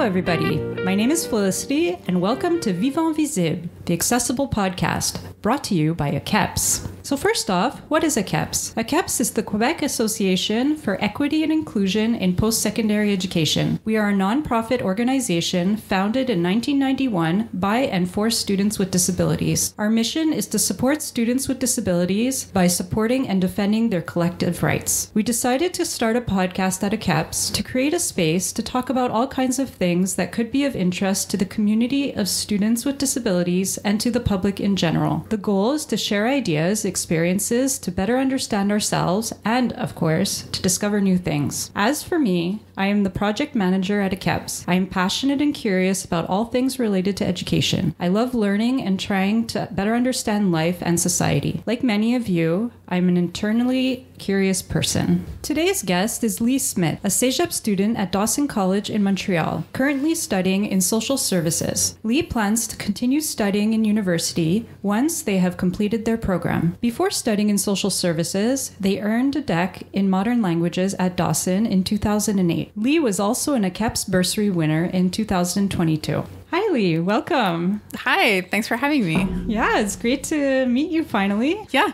everybody. My name is Felicity, and welcome to Vivons Visible, the accessible podcast, brought to you by AQEIPS. So first off, what is AQEIPS? AQEIPS is the Quebec Association for Equity and Inclusion in Post-Secondary Education. We are a non-profit organization founded in 1991 by and for students with disabilities. Our mission is to support students with disabilities by supporting and defending their collective rights. We decided to start a podcast at AQEIPS to create a space to talk about all kinds of things that could be of interest to the community of students with disabilities and to the public in general. The goal is to share ideas, experiences, to better understand ourselves, and, of course, to discover new things. As for me, I am the project manager at AQEIPS. I am passionate and curious about all things related to education. I love learning and trying to better understand life and society. Like many of you, I'm an internally curious person. Today's guest is Leigh Smit, a cégep student at Dawson College in Montreal, currently studying in social services. Leigh plans to continue studying in university once they have completed their program. Before studying in social services, they earned a DEC in modern languages at Dawson in 2008. Leigh was also an AQEIPS bursary winner in 2022. Hi, Leigh. Welcome. Hi. Thanks for having me. Yeah, it's great to meet you finally. Yeah.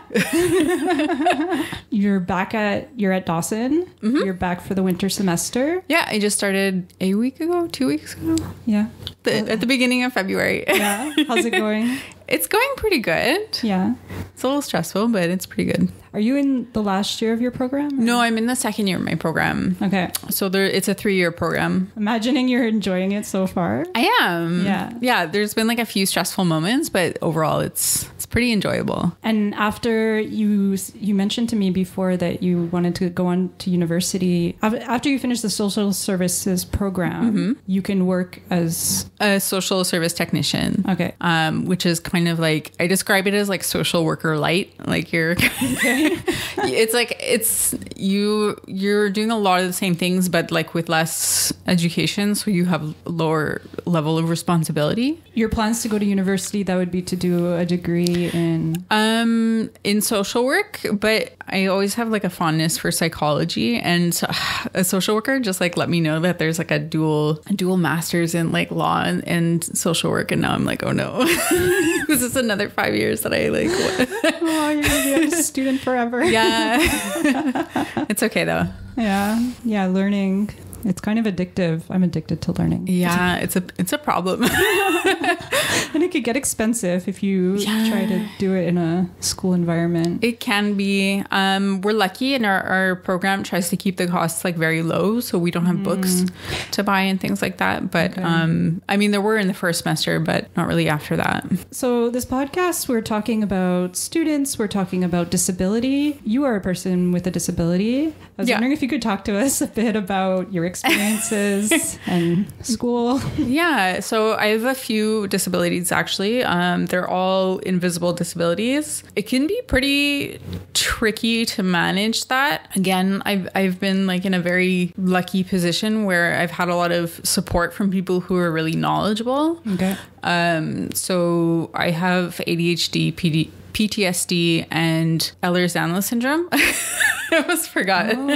You're at Dawson. Mm-hmm. You're back for the winter semester. Yeah, I just started a week ago, 2 weeks ago. Yeah. At the beginning of February. Yeah. How's it going? It's going pretty good. Yeah. It's a little stressful, but it's pretty good. Are you in the last year of your program? Or? No, I'm in the second year of my program. Okay. So it's a 3-year program. Imagining you're enjoying it so far. I am. Yeah. Yeah, there's been like a few stressful moments, but overall it's pretty enjoyable. And after you mentioned to me before that you wanted to go on to university, after you finish the social services program, mm-hmm. you can work as a social service technician. Okay. Which is kind of like, I describe it as like social worker light. Like you're, you're doing a lot of the same things, but like with less education. So you have lower level of responsibility. Your plans to go to university, that would be to do a degree in social work, but I always have like a fondness for psychology, and so, a social worker just like let me know that there's like a dual master's in like law and social work, and now I'm like, oh no. This is another 5 years that I like. Oh, you're gonna be a student forever. Yeah. It's okay though. Yeah, learning. It's kind of addictive. I'm addicted to learning. Yeah, it's a problem. And it could get expensive if you try to do it in a school environment. It can be. We're lucky, and our program tries to keep the costs like very low, so we don't have books to buy and things like that. But okay. I mean, there were in the first semester, but not really after that. So this podcast, we're talking about students. We're talking about disability. You are a person with a disability. I was wondering if you could talk to us a bit about your experiences and school. Yeah, so I have a few disabilities actually. They're all invisible disabilities. It can be pretty tricky to manage that. Again, I've been like in a very lucky position where I've had a lot of support from people who are really knowledgeable. Okay. So I have ADHD, PTSD, and Ehlers-Danlos syndrome. I almost forgot. Oh.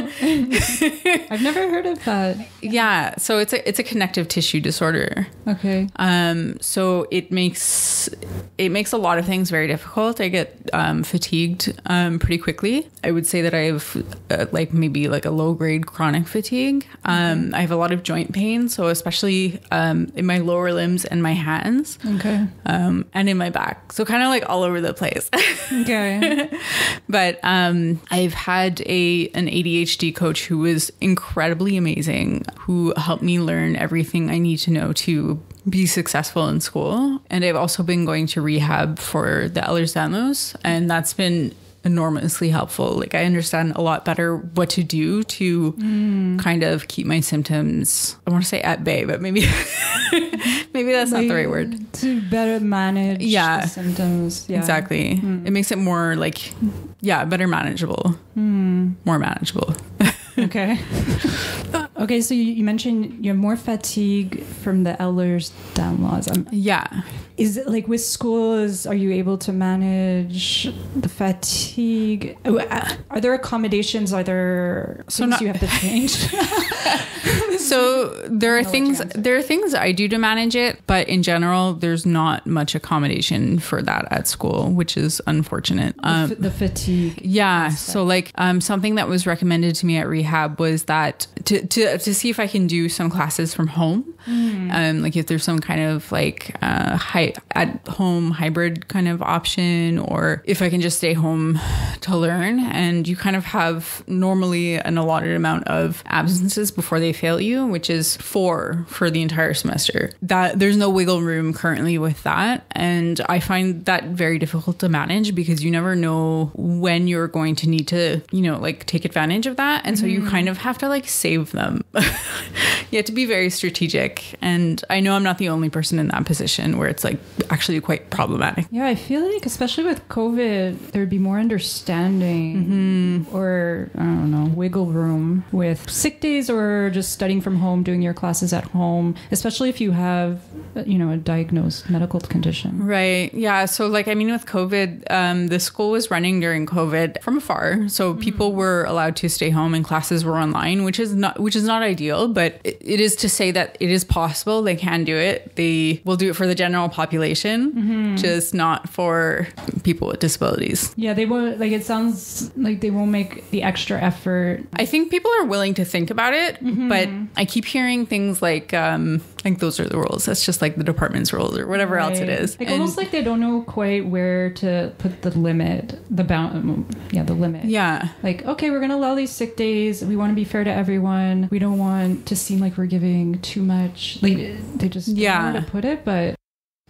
I've never heard of that. Yeah, so it's a connective tissue disorder. Okay. So it makes a lot of things very difficult. I get fatigued pretty quickly. I would say that I have like maybe like a low grade chronic fatigue. I have a lot of joint pain, so especially in my lower limbs and my hands. Okay. And in my back. So kind of like all over the place. Okay. But I've had an ADHD coach who was incredibly amazing, who helped me learn everything I need to know to be successful in school. And I've also been going to rehab for the Ehlers-Danlos, and that's been enormously helpful. Like I understand a lot better what to do to kind of keep my symptoms, I want to say at bay, but maybe that's not the right word. To better manage the symptoms. Yeah. Exactly. It makes it more like, better manageable. More manageable. Okay. Okay, so you mentioned you have more fatigue from the Ehlers-Danlos. Yeah. Is it like with schools, are you able to manage the fatigue? Are there accommodations? Are there things you have to change? This So there are things I do to manage it, but in general, there's not much accommodation for that at school, which is unfortunate. The fatigue. Yeah. So like something that was recommended to me at rehab was that to see if I can do some classes from home. Like if there's some kind of like at home hybrid kind of option, or if I can just stay home to learn. And you kind of have normally an allotted amount of absences before they fail you, which is 4 for the entire semester. That there's no wiggle room currently with that. And I find that very difficult to manage because you never know when you're going to need to, like take advantage of that. And so you kind of have to like save them. You have to be very strategic. And I know I'm not the only person in that position where it's like actually quite problematic. Yeah, I feel like especially with COVID, there'd be more understanding or, I don't know, wiggle room with sick days or just studying from home, doing your classes at home, especially if you have, a diagnosed medical condition. Right. Yeah. So like, I mean, with COVID, the school was running during COVID from afar. So people were allowed to stay home and classes were online, which is not ideal, but it is to say that it is possible. They can do it. They will do it for the general population, just not for people with disabilities. Yeah, they won't, like, it sounds like they won't make the extra effort. I think people are willing to think about it, but I keep hearing things like those are the rules. That's just like the department's rules or whatever else it is. Like almost like they don't know quite where to put the limit, the limit. Yeah. Like, okay, we're going to allow these sick days. We want to be fair to everyone. We don't want to seem like we're giving too much. Like they just don't know how to put it, but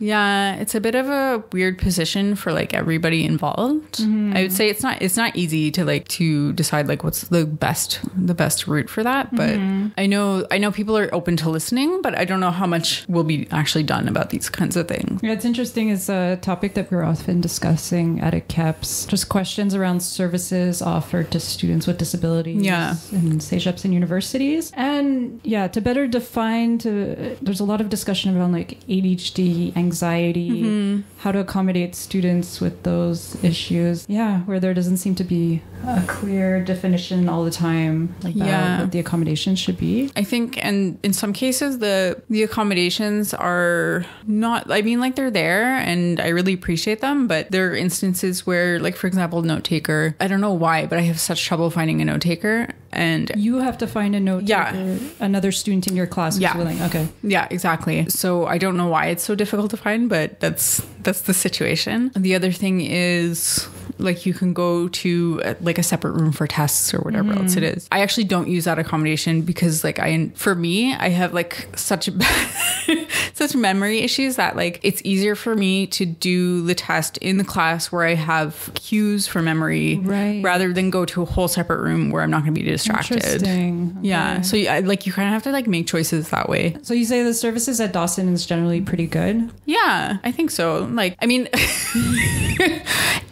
yeah, it's a bit of a weird position for like everybody involved. I would say it's not easy to like to decide like what's the best route for that. But I know people are open to listening, but I don't know how much will be actually done about these kinds of things. Yeah, it's interesting. It's a topic that we're often discussing at AQEIPS. Just questions around services offered to students with disabilities in cegeps and universities. And yeah, to better define, there's a lot of discussion around like ADHD, anxiety, how to accommodate students with those issues. Yeah, where there doesn't seem to be a clear definition all the time about what the accommodations should be. I think, and in some cases, the accommodations are not, I mean, like they're there and I really appreciate them, but there are instances where, like, for example, note taker, I don't know why, but I have such trouble finding a note taker. And you have to find a note taker, another student in your class who's willing. Okay. Yeah, exactly. So I don't know why it's so difficult to find, but that's the situation. The other thing is, like, you can go to like a separate room for tests or whatever else it is. I actually don't use that accommodation because like I have like such memory issues that like it's easier for me to do the test in the class where I have cues for memory rather than go to a whole separate room where I'm not going to be distracted. Interesting. Okay. Yeah. So you kind of have to like make choices that way. So you say the services at Dawson is generally pretty good? Yeah, I think so. Like, I mean,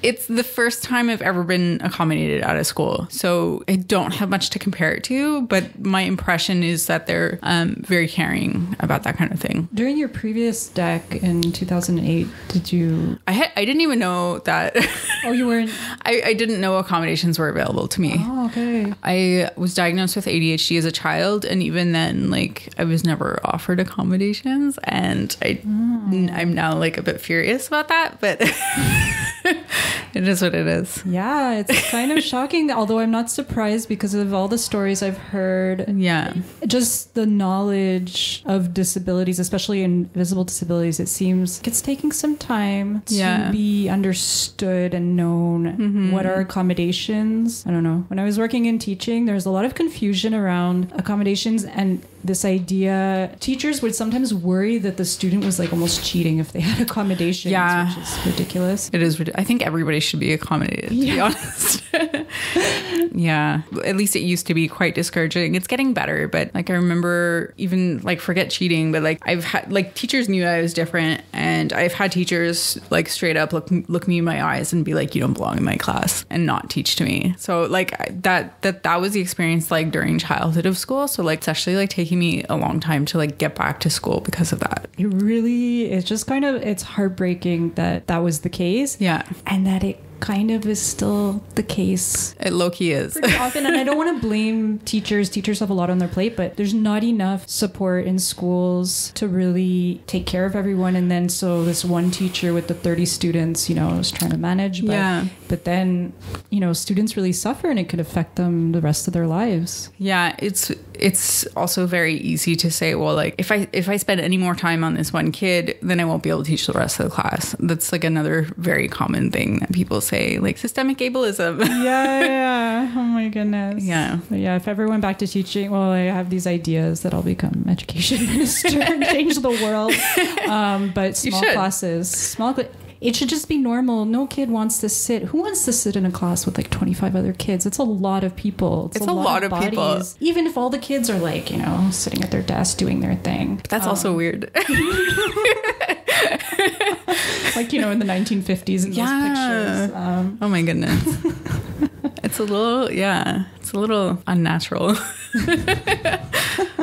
it's the first time I've ever been accommodated at a school. So I don't have much to compare it to, but my impression is that they're very caring about that kind of thing. During your previous deck in 2008, did you... I didn't even know that... Oh, you weren't... I didn't know accommodations were available to me. Oh, okay. I was diagnosed with ADHD as a child, and even then, like, I was never offered accommodations, and I'm now, like, a bit furious about that, but... It is what it is. Yeah, it's kind of shocking, although I'm not surprised because of all the stories I've heard. Yeah. Just the knowledge of disabilities, especially invisible disabilities, it seems it's taking some time to be understood and known. What are accommodations? I don't know. When I was working in teaching, there's a lot of confusion around accommodations and this idea. Teachers would sometimes worry that the student was like almost cheating if they had accommodations, which is ridiculous. It is ridiculous. I think everybody should be accommodated, to be honest. Yeah. At least it used to be quite discouraging. It's getting better, but like I remember even like forget cheating, but like I've had like teachers knew I was different, and I've had teachers like straight up look me in my eyes and be like, you don't belong in my class, and not teach to me. So like that was the experience like during childhood of school. So like it's actually like taking me a long time to like get back to school because of that. It's just kind of, it's heartbreaking that was the case. Yeah. And that it kind of is still the case. It low-key is. Pretty often, and I don't want to blame teachers. Teachers have a lot on their plate, but there's not enough support in schools to really take care of everyone. And then so this one teacher with the 30 students, you know, is trying to manage. But then, you know, students really suffer and it could affect them the rest of their lives. Yeah, it's also very easy to say, well, like if I spend any more time on this one kid, then I won't be able to teach the rest of the class. That's like another very common thing that people say, like systemic ableism. Yeah. Oh my goodness. Yeah. But yeah, if I ever went back to teaching, well, I have these ideas that I'll become education minister and change the world. But small classes, it should just be normal. No kid wants to sit. Who wants to sit in a class with like 25 other kids? It's a lot of people. It's a lot of people. Even if all the kids are like, you know, sitting at their desk doing their thing. But that's also weird. Like, you know, in the 1950s in those pictures. Oh my goodness. It's a little unnatural.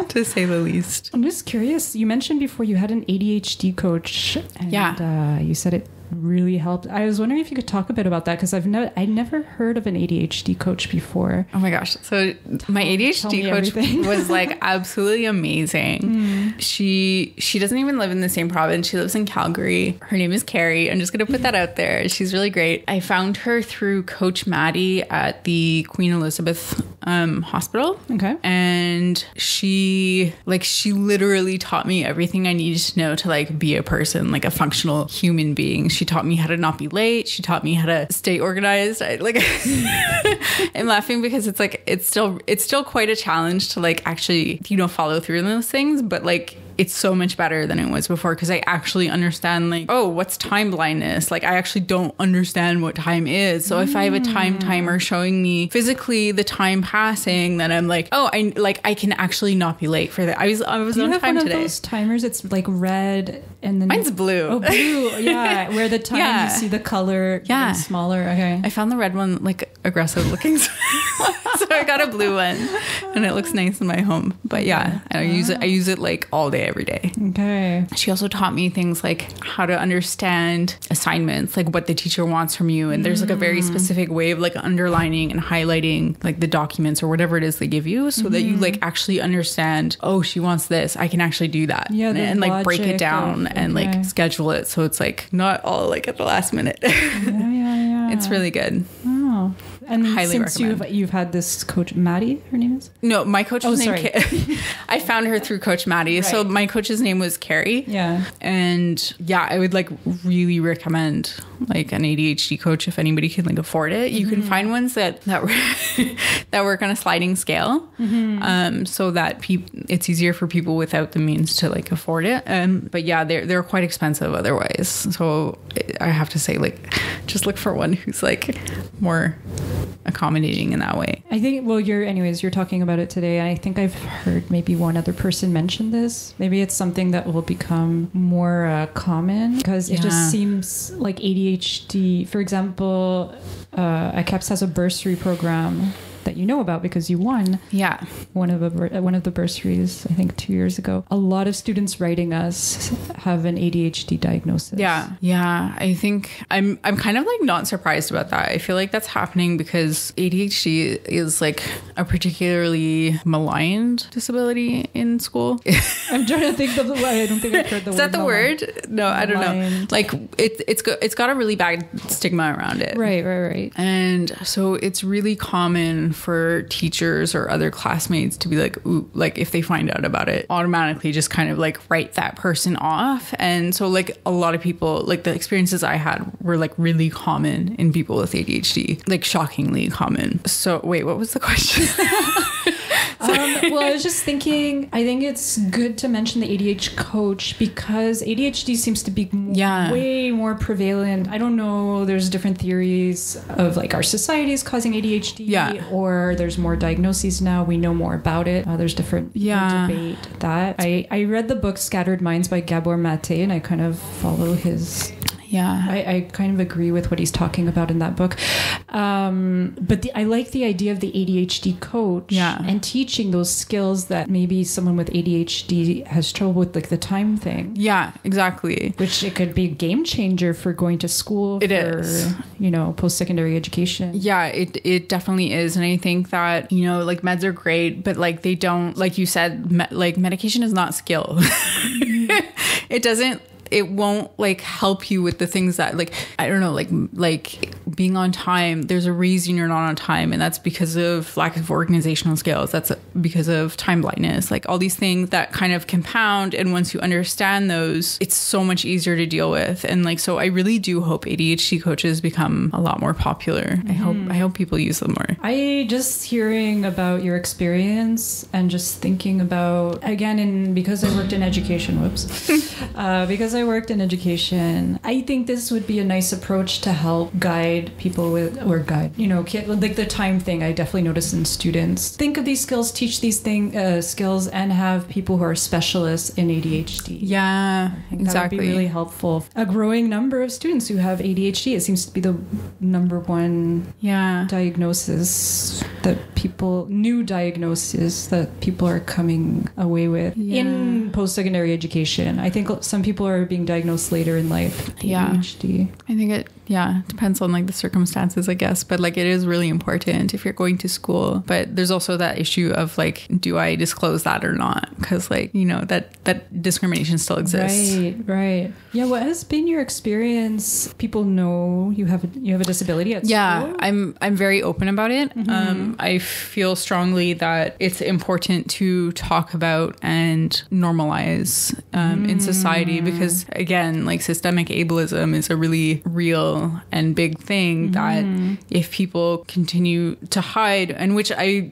To say the least. I'm just curious. You mentioned before you had an ADHD coach. And you said it really helped. I was wondering if you could talk a bit about that because I'd never heard of an ADHD coach before. Oh my gosh. So my ADHD coach was like absolutely amazing. She doesn't even live in the same province. She lives in Calgary. Her name is Carrie. I'm just going to put that out there. She's really great. I found her through Coach Maddie at the Queen Elizabeth hospital. Okay. And she literally taught me everything I needed to know to like be a person, like a functional human being. She taught me how to not be late. She taught me how to stay organized. I'm laughing because it's like, it's still quite a challenge to like actually, you know, follow through on those things, but like, it's so much better than it was before because I actually understand like, oh, what's time blindness? Like I actually don't understand what time is. So if I have a time timer showing me physically the time passing, then I'm like, oh, I can actually not be late for that. I was on time today. Of those timers, it's like red and then mine's blue. Oh, blue. Yeah, where the time you see the color getting smaller. Okay. I found the red one like aggressive looking. So I got a blue one and it looks nice in my home. But yeah, I use it like all day, every day. Okay. She also taught me things like how to understand assignments, like what the teacher wants from you. And there's like a very specific way of like underlining and highlighting like the documents or whatever it is they give you so that you like actually understand, oh, she wants this. I can actually do that. Yeah. And like break it down and like schedule it. So it's like not all like at the last minute. Yeah. It's really good. Oh. And highly since recommend. you've had this coach, Maddie, her name is? No, my coach was named I found her through Coach Maddie. Right. So my coach's name was Carrie. Yeah. And yeah, I would like really recommend like an ADHD coach if anybody can like afford it. You can find ones that work on a sliding scale, so that it's easier for people without the means to like afford it. But yeah, they're quite expensive otherwise. So I have to say, like, just look for one who's like more accommodating in that way. I think, well, you're talking about it today. I think I've heard maybe one other person mention this. Maybe it's something that will become more common because it just seems like ADHD, for example, AQEIPS has a bursary program that you know about because you won one of the bursaries, I think 2 years ago. A lot of students writing us have an ADHD diagnosis. Yeah. I think I'm kind of like not surprised about that. I feel like that's happening because ADHD is like a particularly maligned disability in school. I'm trying to think of the word. I don't think I've heard the word. Is that the word? No, I don't know. Like it's got a really bad stigma around it. Right. And so it's really common for teachers or other classmates to be like, ooh, like if they find out about it, automatically just kind of like write that person off. And so like a lot of people, like the experiences I had were like really common in people with ADHD, like shockingly common. So wait, what was the question? Well, I was just thinking, I think it's good to mention the ADHD coach because ADHD seems to be way more prevalent. I don't know, there's different theories of like our society is causing ADHD or there's more diagnoses now. We know more about it. There's different debate that. I read the book Scattered Minds by Gabor Mate and I kind of follow his Yeah. I kind of agree with what he's talking about in that book. But I like the idea of the ADHD coach and teaching those skills that maybe someone with ADHD has trouble with, like the time thing. Yeah, exactly. Which it could be a game changer for going to school. It is. You know, post-secondary education. Yeah, it definitely is. And I think that, you know, like meds are great, but like they don't, like you said, like medication is not skill. It won't like help you with the things that, like, I don't know, like being on time. There's a reason you're not on time, and that's because of lack of organizational skills. That's because of time blindness, like all these things that kind of compound. And once you understand those, it's so much easier to deal with. And like, so I really do hope ADHD coaches become a lot more popular. I hope people use them more. I just hearing about your experience and just thinking about, again, and because I worked in education, because I worked in education, I think this would be a nice approach to help guide people with, you know, like the time thing. I definitely notice in students. Think of these skills, teach these skills, and have people who are specialists in ADHD. Yeah, exactly. That would be really helpful. A growing number of students who have ADHD. It seems to be the number one diagnosis new diagnosis that people are coming away with in post-secondary education. I think some people are being diagnosed later in life. ADHD. I think it depends on like the circumstances, I guess, but like it is really important if you're going to school. But there's also that issue of like, do I disclose that or not? Because like, you know, that discrimination still exists. Right. Yeah. What has been your experience? People know you have a disability at school? Yeah, I'm very open about it. I feel strongly that it's important to talk about and normalize in society, because again, like systemic ableism is a really real and big thing that if people continue to hide, and which I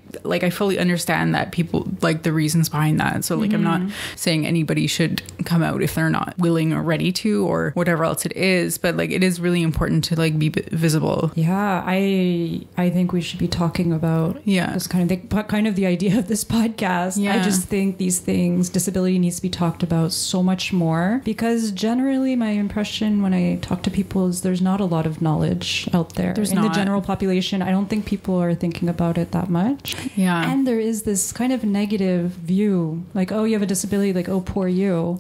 fully understand that people like the reasons behind that. So like I'm not saying anybody should come out if they're not willing or ready to, or whatever else it is, but like it is really important to like be visible. Yeah, I think we should be talking about this kind of thing, but kind of the idea of this podcast. I just think these things, disability needs to be talked about so much more, because generally my impression when I talk to people is there's not a lot of knowledge out there. The general population. I don't think people are thinking about it that much. Yeah. And there is this kind of negative view, like, oh, you have a disability, like, oh, poor you.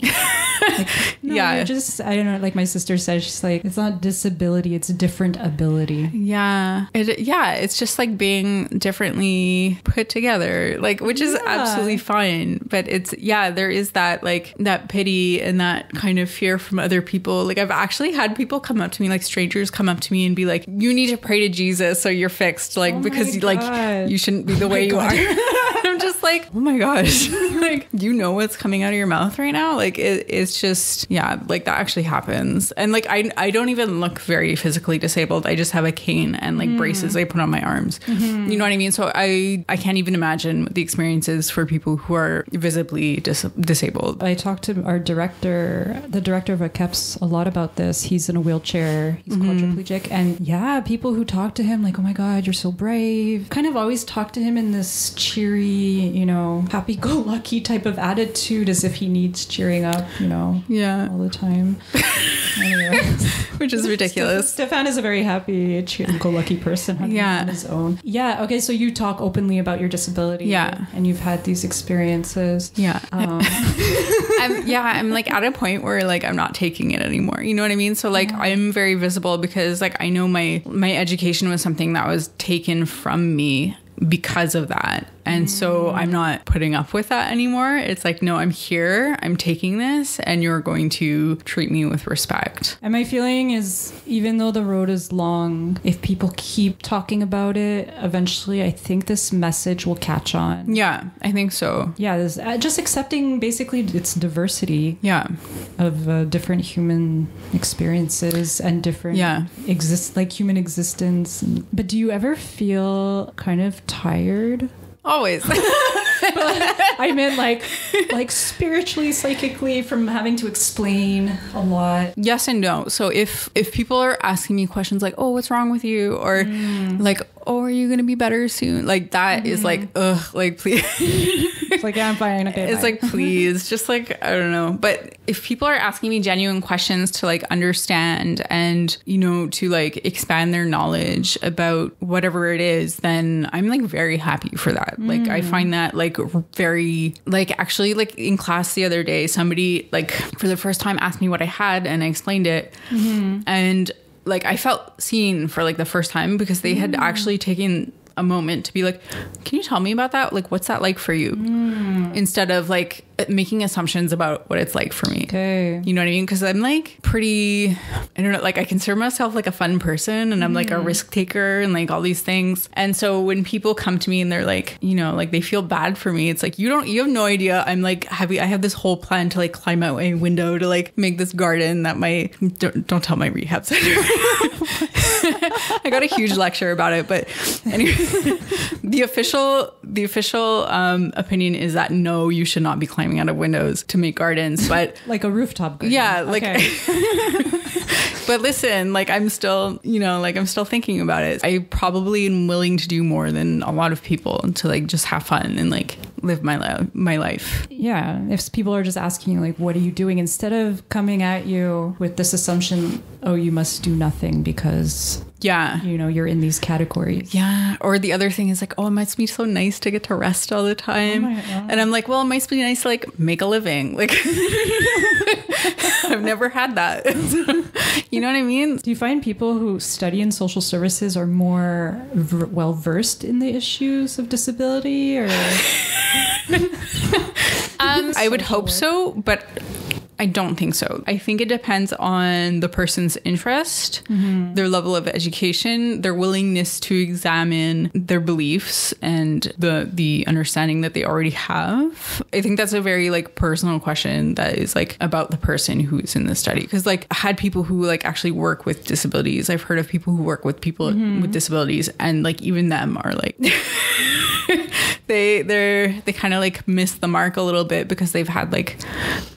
Like, no, you're just, I don't know, like my sister says, she's like, it's not disability, it's a different ability. It's just like being differently put together, like, which is absolutely fine. But it's, there is that, like, that pity and that kind of fear from other people. Like, I've actually had people come up to me, like strangers come up to me and be like, you need to pray to Jesus so you're fixed, like, because like you shouldn't be the way you are. I'm just like, oh my gosh, like, you know what's coming out of your mouth right now? Like, it's just, like that actually happens. And like, I don't even look very physically disabled. I just have a cane and like braces I put on my arms. You know what I mean? So I can't even imagine what the experience is for people who are visibly disabled. I talked to the director of AQEIPS a lot about this. He's in a wheelchair. He's quadriplegic. And people who talk to him like, oh my God, you're so brave. Kind of always talk to him in this cheery, you know, happy-go-lucky type of attitude, as if he needs cheering up, you know, all the time. Anyway. Which is ridiculous. Stefan is a very happy, go-lucky person on his own. Yeah. Okay. So you talk openly about your disability. Yeah. And you've had these experiences. Yeah. I'm like at a point where like I'm not taking it anymore. You know what I mean? So like I'm very visible because like I know my education was something that was taken from me because of that. And so I'm not putting up with that anymore. It's like, no, I'm here, I'm taking this, and you're going to treat me with respect. And my feeling is, even though the road is long, if people keep talking about it, eventually I think this message will catch on. Yeah, I think so. Yeah, just accepting basically its diversity of different human experiences and different human existence. But do you ever feel kind of tired? Always. But I meant like spiritually, psychically, from having to explain a lot. Yes and no. So if people are asking me questions like, oh, what's wrong with you? Or like, oh, are you going to be better soon? Like that is like, ugh, like, please. It's like, yeah, I'm fine. Okay, it's bye. like, please, just like, I don't know. But if people are asking me genuine questions to like understand and, you know, to like expand their knowledge about whatever it is, then I'm like very happy for that. Like, I find that like very, like, actually, like in class the other day, somebody like for the first time asked me what I had and I explained it. And like, I felt seen for like the first time because they had actually taken a moment to be like, can you tell me about that? Like, what's that like for you? Instead of like making assumptions about what it's like for me. Okay. You know what I mean? Because I'm like pretty, I don't know, like I consider myself like a fun person and I'm like a risk taker and like all these things. And so when people come to me and they're like, you know, like they feel bad for me, it's like, you have no idea. I'm like, I have this whole plan to like climb out a window to like make this garden that don't tell my rehab center. I got a huge lecture about it, but anyway, the official opinion is that no, you should not be climbing out of windows to make gardens, but like a rooftop garden. Yeah, like, okay. But listen, like I'm still, you know, like I'm still thinking about it. I probably am willing to do more than a lot of people to like just have fun and like live my life. Yeah. If people are just asking you like, what are you doing? Instead of coming at you with this assumption, oh, you must do nothing because you know, you're in these categories. Yeah. Or the other thing is like, oh, it must be so nice to get to rest all the time. And I'm like, well, it must be nice to like make a living. Like I've never had that. You know what I mean? Do you find people who study in social services are more well versed in the issues of disability or I would hope so, but I don't think so. I think it depends on the person's interest, their level of education, their willingness to examine their beliefs and the understanding that they already have. I think that's a very like personal question that is like about the person who's in the study. Because like I had people who like actually work with disabilities. I've heard of people who work with people with disabilities and like even them are like they kind of like miss the mark a little bit because they've had like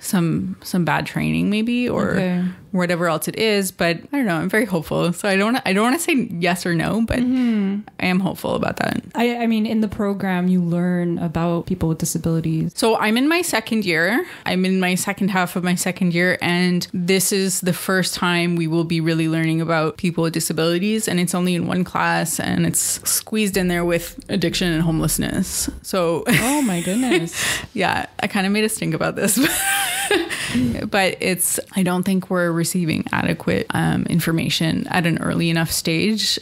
some bad training maybe or whatever else it is. But I don't know, I'm very hopeful. So I don't want to say yes or no, but I am hopeful about that. I mean, in the program, you learn about people with disabilities. So I'm in my second year. I'm in my second half of my second year. And this is the first time we will be really learning about people with disabilities. And it's only in one class and it's squeezed in there with addiction and homelessness. So, oh my goodness. Yeah, I kind of made a stink about this. But I don't think we're receiving adequate information at an early enough stage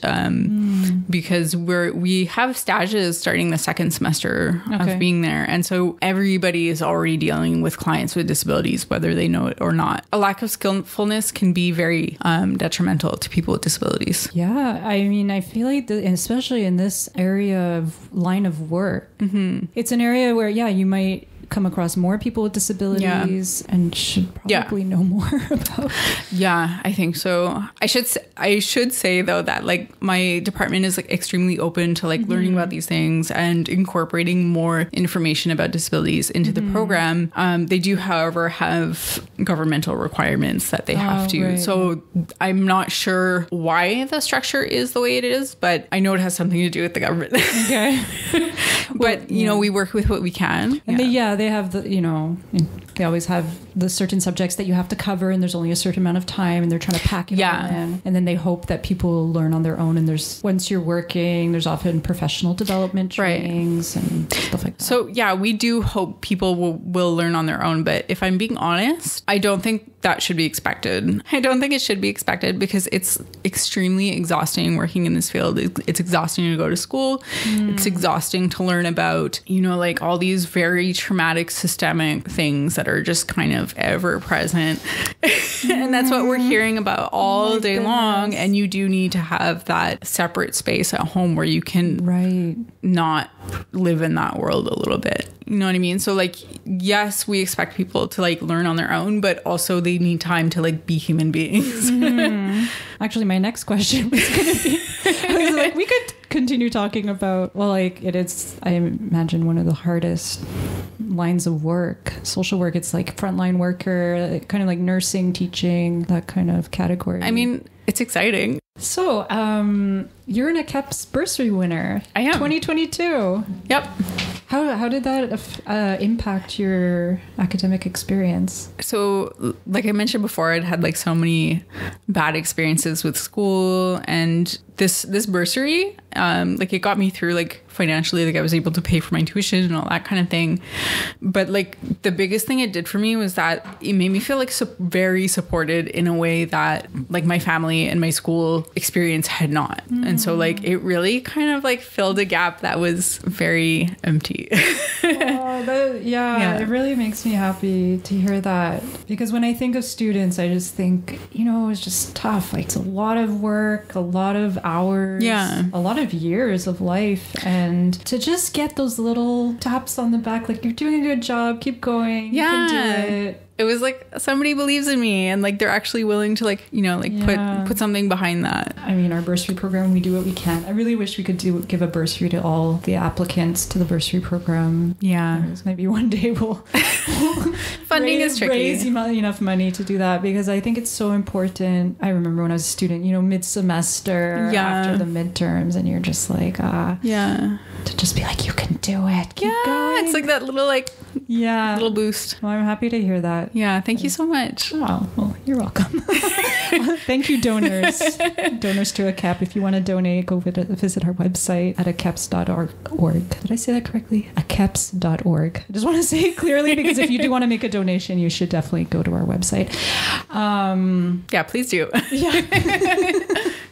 because we have stages starting the second semester of being there. And so everybody is already dealing with clients with disabilities, whether they know it or not. A lack of skillfulness can be very detrimental to people with disabilities. Yeah. I mean, I feel like, especially in this area of line of work, it's an area where, you might come across more people with disabilities and should probably know more about. Yeah, I think so. I should say though that like my department is like extremely open to like learning about these things and incorporating more information about disabilities into the program. They do, however, have governmental requirements that they have to. Right. So I'm not sure why the structure is the way it is, but I know it has something to do with the government. Okay. But you know, we work with what we can. And they have they always have the certain subjects that you have to cover and there's only a certain amount of time and they're trying to pack it all in. And then they hope that people will learn on their own. And once you're working, there's often professional development trainings and stuff like that. So we do hope people will learn on their own. But if I'm being honest, I don't think that should be expected. I don't think it should be expected because it's extremely exhausting working in this field. It's exhausting to go to school. It's exhausting to learn about, like all these very traumatic systemic things that are just kind of ever present. And that's what we're hearing about all day long. And you do need to have that separate space at home where you can not live in that world a little bit. You know what I mean? So like, yes, we expect people to like learn on their own, but also they need time to like be human beings. Actually, my next question was going to be, I was like, we could continue talking about, it is, I imagine, one of the hardest lines of work. Social work, it's like frontline worker, kind of like nursing, teaching, that kind of category. I mean, it's exciting. So, you're an AQEIPS bursary winner. I am. 2022. Yep. How did that impact your academic experience? So, like I mentioned before, I'd had like so many bad experiences with school, and this bursary, like it got me through like financially, like I was able to pay for my tuition and all that kind of thing. But like the biggest thing it did for me was that it made me feel like very supported in a way that like my family and my school experience had not. And so like it really kind of like filled a gap that was very empty. Yeah, it really makes me happy to hear that, because when I think of students, I just think, it's just tough. Like it's a lot of work, a lot of hours, a lot of years of life, and to just get those little taps on the back, like you're doing a good job, keep going, you can do it. It was like somebody believes in me, and like they're actually willing to like, put something behind that. I mean, our bursary program, we do what we can. I really wish we could give a bursary to all the applicants to the bursary program. Yeah. Maybe one day we'll funding is tricky. Raise enough money to do that, because I think it's so important. I remember when I was a student, mid-semester after the midterms, and you're just like, to just be like, you can do it. Keep going. It's like that little little boost. Well, I'm happy to hear that. Yeah, thank you so much. Oh, well, you're welcome. Thank you, donors. Donors to AQEIPS. If you want to donate, go visit our website at AQEIPS.org. Did I say that correctly? AQEIPS.org. I just want to say it clearly, because if you do want to make a donation, you should definitely go to our website. Yeah, please do.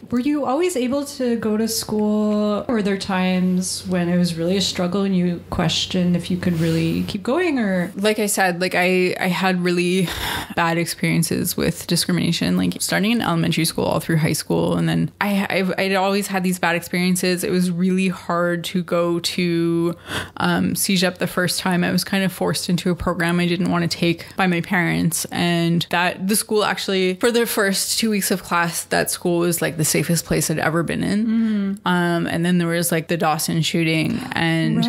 Were you always able to go to school? Or were there times when it was really a struggle and you questioned if you could really keep going? Or like I said, like I had really bad experiences with discrimination, like starting in elementary school all through high school. And then I'd always had these bad experiences. It was really hard to go to cégep the first time. I was kind of forced into a program I didn't want to take by my parents. And that the school actually, for the first 2 weeks of class, that school was like the safest place I'd ever been in. And then there was like the Dawson shooting, and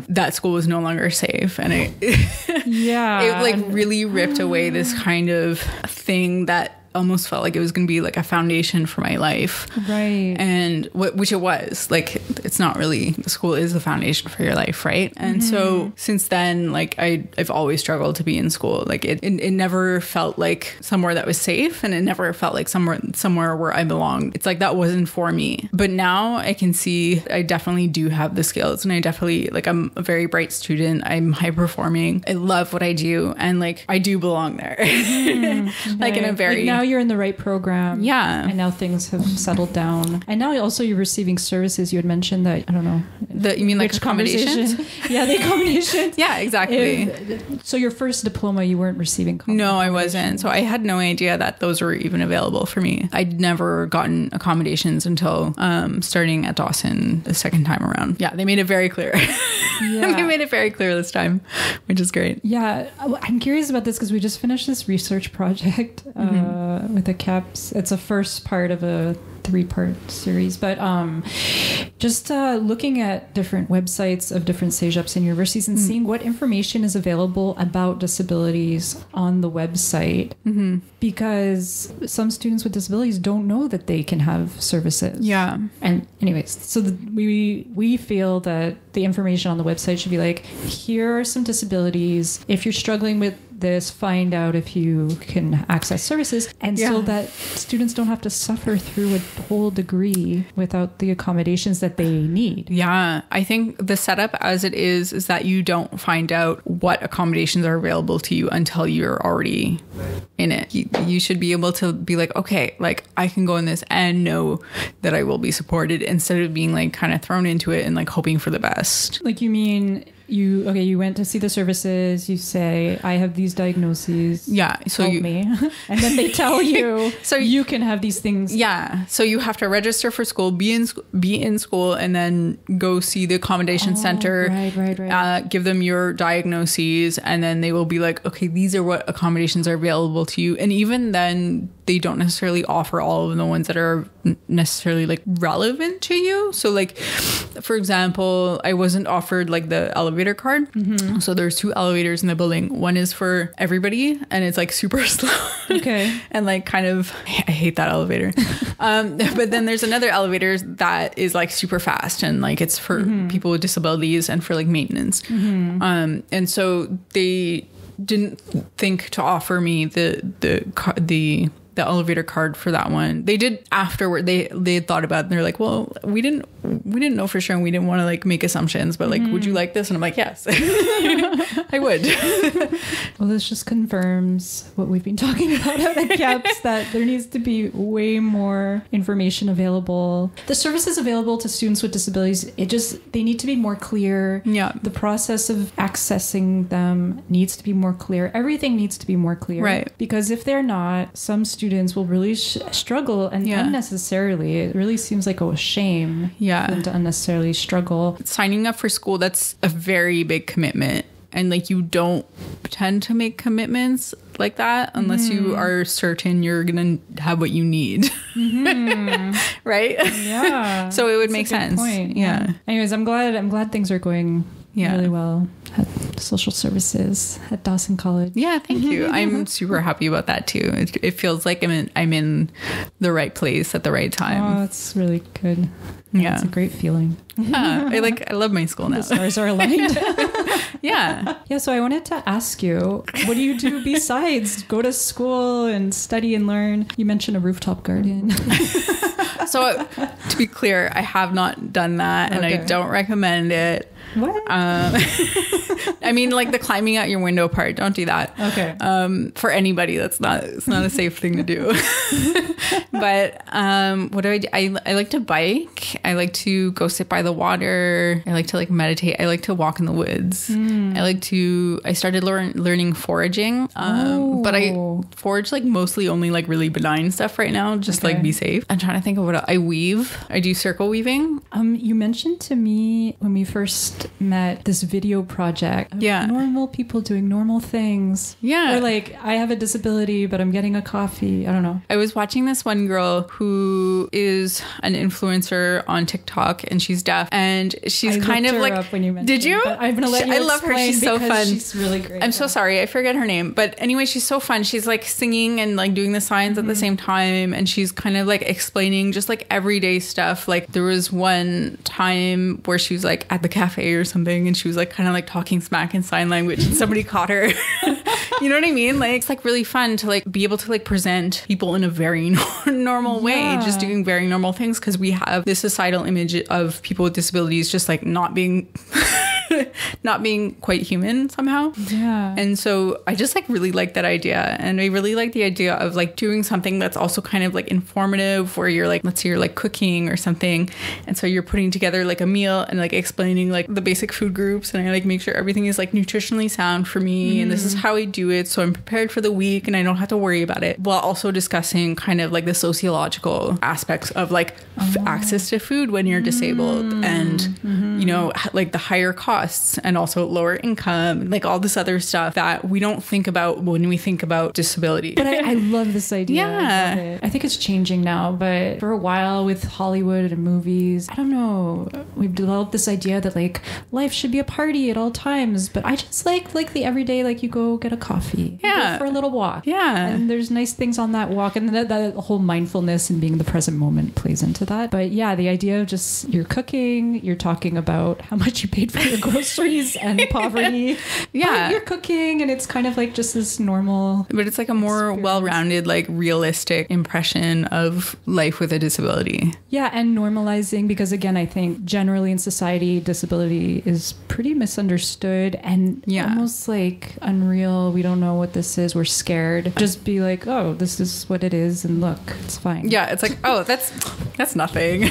that school was no longer safe, and it like really ripped away this kind of thing that almost felt like it was going to be like a foundation for my life. Right. And which it was. Like, it's not really, school is the foundation for your life, right? And so since then, like I've always struggled to be in school. Like it never felt like somewhere that was safe, and it never felt like somewhere where I belonged. It's like that wasn't for me. But now I can see I definitely do have the skills, and I definitely, like, I'm a very bright student. I'm high performing. I love what I do, and like I do belong there. Like in a very, like, now you're in the right program. Yeah. And now things have settled down. And now also you're receiving services. You had mentioned that, I don't know. You mean like accommodations? Yeah, the accommodations. Yeah, exactly. So your first diploma, you weren't receiving No, I wasn't. So I had no idea that those were even available for me. I'd never gotten accommodations until starting at Dawson the second time around. Yeah, they made it very clear. They made it very clear this time, which is great. Yeah, I'm curious about this because we just finished this research project with AQEIPS. It's a first part of a 3-part series, but just looking at different websites of different cegeps and universities and seeing what information is available about disabilities on the website, because some students with disabilities don't know that they can have services. Yeah. And anyways, so we feel that the information on the website should be like, here are some disabilities. If you're struggling with this, find out if you can access services, and so that students don't have to suffer through a whole degree without the accommodations that they need. Yeah, I think the setup as it is that you don't find out what accommodations are available to you until you're already in it. You should be able to be like, okay, like I can go in this and know that I will be supported, instead of being like kind of thrown into it and like hoping for the best. Like, you mean you went to see the services, you say, I have these diagnoses, so help me. And then they tell you, so you can have these things. Yeah. So you have to register for school, be in school, and then go see the accommodation center, right. Give them your diagnoses, and then they will be like, okay, these are what accommodations are available to you. And even then, they don't necessarily offer all of the ones that are necessarily like relevant to you. So like, for example, I wasn't offered like the elevator card. So there's 2 elevators in the building. One is for everybody and it's like super slow. Okay. And like kind of, I hate that elevator. But then there's another elevator that is like super fast and like it's for people with disabilities and for like maintenance. And so they didn't think to offer me the elevator card for that one. They did afterward. They had thought about it and they're like, well, we didn't know for sure and we didn't want to like make assumptions, but like, would you like this? And I'm like, yes, I would. Well, this just confirms what we've been talking about at AQEIPS, that there needs to be way more information available. The services available to students with disabilities, they need to be more clear. Yeah. The process of accessing them needs to be more clear. Everything needs to be more clear. Right. Because if they're not, some students will really struggle and unnecessarily. It really seems like a shame for them to unnecessarily struggle. Signing up for school, that's a very big commitment. And like you don't tend to make commitments like that unless you are certain you're going to have what you need. Right? Yeah. So it would make sense. Point. Yeah. Anyways, I'm glad things are going really well at social services at Dawson College. Yeah, thank you. I'm super happy about that too. It feels like I'm in the right place at the right time. Oh, that's really good. Yeah. It's a great feeling. I love my school now. The stars are aligned. Yeah. Yeah, so I wanted to ask you, what do you do besides go to school and study and learn? You mentioned a rooftop garden. So to be clear, I have not done that and I don't recommend it. What? I mean, like the climbing out your window part. Don't do that. Okay. For anybody, it's not a safe thing to do. But what do I do? I like to bike. I like to go sit by the water. I like to like meditate. I like to walk in the woods. I started learning foraging. But I forage like mostly only like really benign stuff right now. Just like be safe. I'm trying to think of what I weave. I do circle weaving. You mentioned to me when we first met this video project of normal people doing normal things. Or like, I have a disability, but I'm getting a coffee. I don't know. I was watching this one girl who is an influencer on TikTok and she's deaf and she's kind of like, up when you mentioned, did you? I'm gonna let you. I love her. She's so fun. She's really great. I'm so sorry. I forget her name. But anyway, she's so fun. She's like singing and like doing the signs at the same time. And she's kind of like explaining just like everyday stuff. Like there was one time where she was like at the cafe or something and she was like kind of like talking smack in sign language and somebody caught her. You know what I mean? Like it's like really fun to like be able to like present people in a very normal way, just doing very normal things, because we have this societal image of people with disabilities just like not being quite human somehow. And so I just like really like that idea, and I really like the idea of like doing something that's also kind of like informative, where you're like, let's say you're like cooking or something, and so you're putting together like a meal and like explaining like the basic food groups, and I like make sure everything is like nutritionally sound for me, and this is how I do it, so I'm prepared for the week and I don't have to worry about it, while also discussing kind of like the sociological aspects of like access to food when you're disabled, and you know, like the higher costs and also lower income, like all this other stuff that we don't think about when we think about disability. But I love this idea. I think it's changing now, but for a while with Hollywood and movies, I don't know, we've developed this idea that like life should be a party at all times, but I just like the everyday, like you go get a coffee, go for a little walk, and there's nice things on that walk, and that whole mindfulness and being in the present moment plays into that. But yeah, the idea of just you're cooking, you're talking about how much you paid for your groceries and poverty, but you're cooking, and it's kind of like just this normal, but it's like a more well-rounded, like realistic impression of life with a disability. And normalizing, because again, I think generally in society disability is pretty misunderstood and almost like unreal. We don't know what this is, we're scared. Just be like, oh, this is what it is, and look, it's fine. It's like, oh, that's nothing.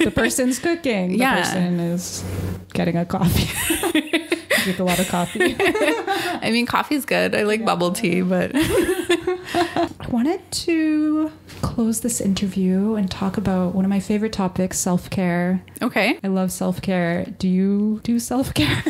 The person's cooking, the person is getting a coffee. Drink a lot of coffee. I mean, coffee's good. I like bubble tea, but I wanted to close this interview and talk about one of my favorite topics, self-care. Okay. I love self-care. Do you do self-care?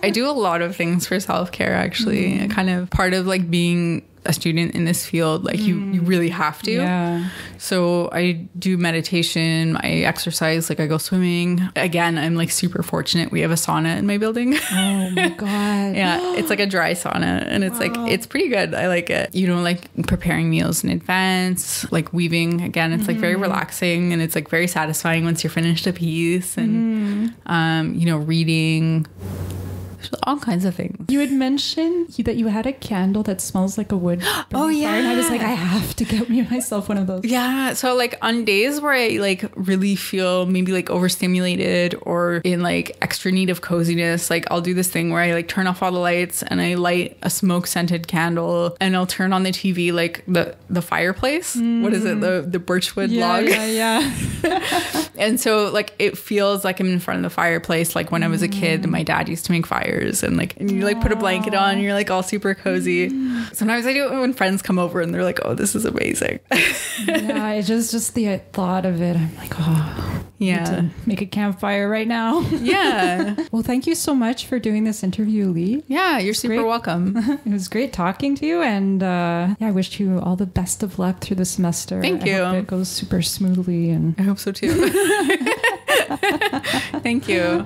I do a lot of things for self-care, actually. Kind of part of like being a student in this field, like you really have to. Yeah. So I do meditation, I exercise, like I go swimming. Again, I'm like super fortunate. We have a sauna in my building. Oh my God. Yeah, it's like a dry sauna, and it's like, it's pretty good. I like it. You know, like preparing meals in advance, like weaving. Again, it's like very relaxing, and it's like very satisfying once you're finished a piece, and you know, reading. All kinds of things. You had mentioned that you had a candle that smells like a wood. Oh yeah. Fire, and I was like, I have to get myself one of those. Yeah. So like on days where I like really feel maybe like overstimulated or in like extra need of coziness, like I'll do this thing where I like turn off all the lights and I light a smoke scented candle, and I'll turn on the TV, like the fireplace. What is it? The birchwood log. Yeah. And so like it feels like I'm in front of the fireplace. Like when I was a kid, my dad used to make fires, and you like put a blanket on and you're like all super cozy. Sometimes I do it when friends come over and they're like, oh, this is amazing. Yeah, it's just the thought of it. I'm like, oh, yeah, I need to make a campfire right now. Yeah. Well, thank you so much for doing this interview, Leigh. Yeah, you're super welcome. It was great talking to you, and yeah, I wish you all the best of luck through the semester. Thank you. I hope it goes super smoothly, and I hope so too. Thank you.